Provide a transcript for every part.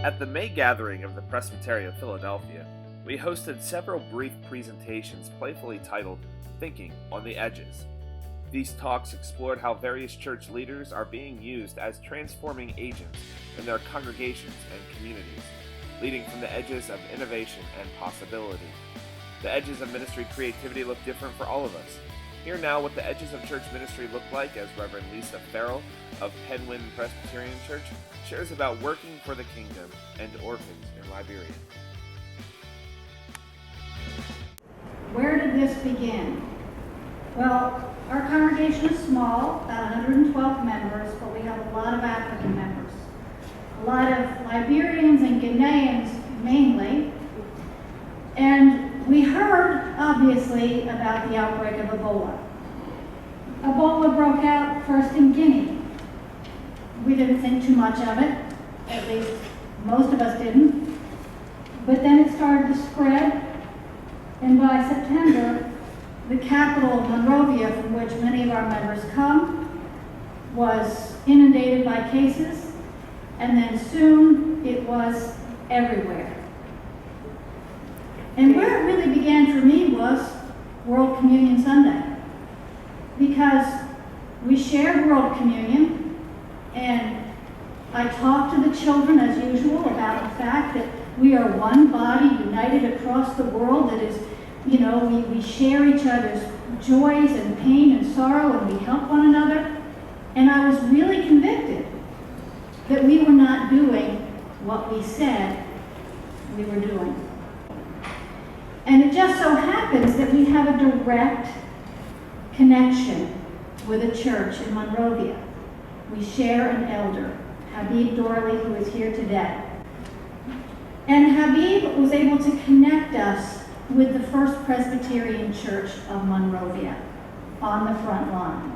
At the May gathering of the Presbytery of Philadelphia, we hosted several brief presentations playfully titled Thinking on the Edges. These talks explored how various church leaders are being used as transforming agents in their congregations and communities, leading from the edges of innovation and possibility. The edges of ministry creativity look different for all of us. Hear now what the edges of church ministry look like as Reverend Lisa Farrell of Penwyn Presbyterian Church shares about working for the kingdom and orphans in Liberia. Where did this begin? Well, our congregation is small, about 112 members, but we have a lot of African members. A lot of Liberians and Ghanaians mainly. And we heard, obviously, about the outbreak of Ebola. Ebola broke out first in Guinea. We didn't think too much of it, at least most of us didn't. But then it started to spread, and by September, the capital of Monrovia, from which many of our members come, was inundated by cases, and then soon it was everywhere. And where it really began for me was World Communion Sunday, because we shared World Communion, and I talked to the children as usual about the fact that we are one body united across the world that is, we share each other's joys and pain and sorrow, and we help one another. And I was really convicted that we were not doing what we said we were doing. And it just so happens that we have a direct connection with a church in Monrovia. We share an elder, Habib Dorley, who is here today. And Habib was able to connect us with the First Presbyterian Church of Monrovia on the front line.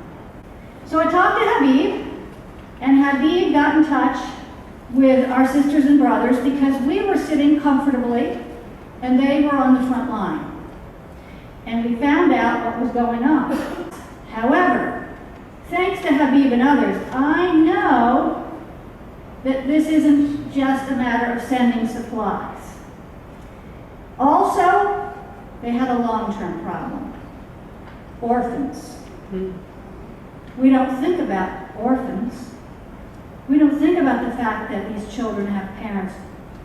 So I talked to Habib, and Habib got in touch with our sisters and brothers because we were sitting comfortably and they were on the front line. And we found out what was going on. However, thanks to Habib and others, I know that this isn't just a matter of sending supplies. Also, they had a long-term problem. Orphans. We don't think about orphans. We don't think about the fact that these children have parents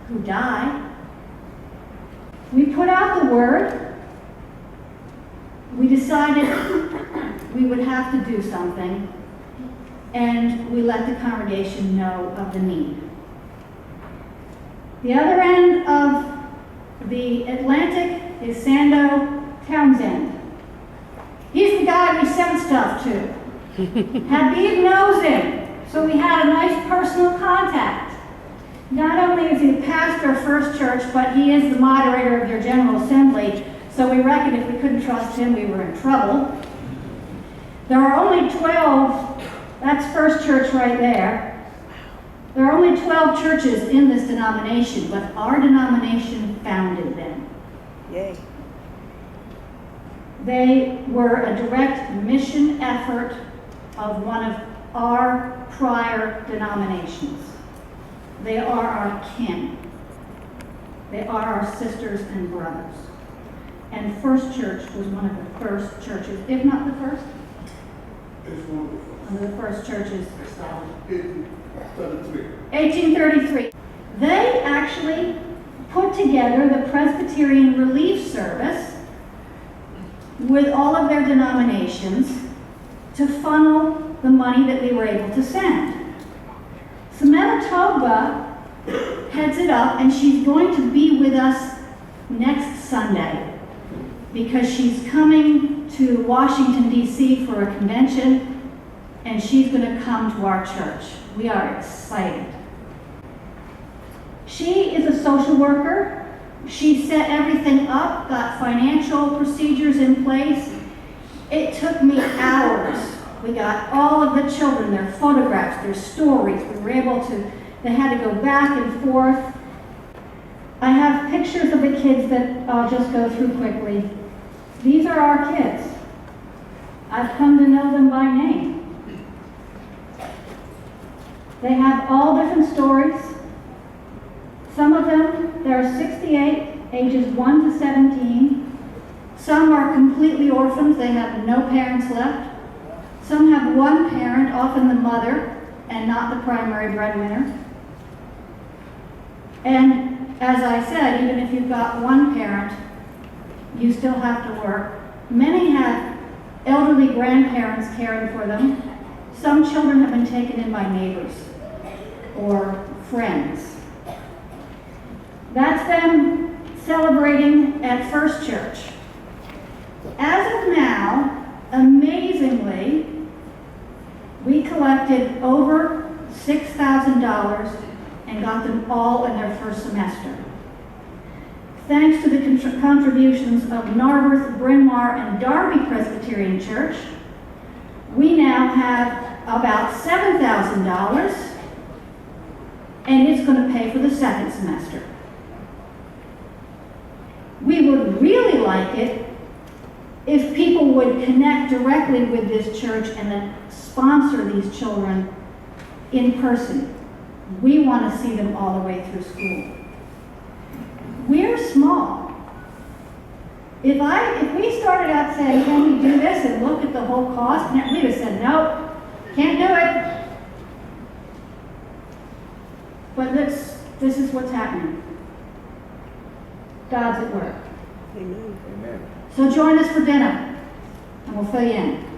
who die. We put out the word. We decided we would have to do something, and we let the congregation know of the need. The other end of the Atlantic is Sando Townsend. He's the guy we sent stuff to. Habib knows him, so we had a nice personal contact. Not only is he the pastor of First Church, but he is the moderator of your General Assembly, so we reckoned if we couldn't trust him, we were in trouble. There are only 12, that's First Church right there. There are only 12 churches in this denomination, but our denomination founded them. Yay. They were a direct mission effort of one of our prior denominations. They are our kin. They are our sisters and brothers. And First Church was one of the first churches, if not the first. It's one Of the first churches. 1833. 1833. They actually put together the Presbyterian Relief Service with all of their denominations to funnel the money that they were able to send. Samantha Toba heads it up, and she's going to be with us next Sunday because she's coming to Washington, D.C. for a convention, and she's going to come to our church. We are excited. She is a social worker. She set everything up, got financial procedures in place. It took me hours. We got all of the children, their photographs, their stories. We were able to, they had to go back and forth. I have pictures of the kids that I'll just go through quickly. These are our kids. I've come to know them by name. They have all different stories. 68, ages 1 to 17. Some are completely orphans, they have no parents left. Some have one parent, often the mother, and not the primary breadwinner. And as I said, even if you've got one parent, you still have to work. Many have elderly grandparents caring for them. Some children have been taken in by neighbors or friends. That's them celebrating at First Church. As of now, amazingly, we collected over $6,000 and got them all in their first semester. Thanks to the contributions of Narberth, Bryn Mawr, and Darby Presbyterian Church, we now have about $7,000, and it's going to pay for the second semester. We would really like it if people would connect directly with this church and then sponsor these children in person. We want to see them all the way through school. We're small. If we started out saying, can we do this and look at the whole cost, we'd have said, nope, can't do it. But this is what's happening. God's at work. Amen. Amen. So join us for dinner, and we'll fill you in.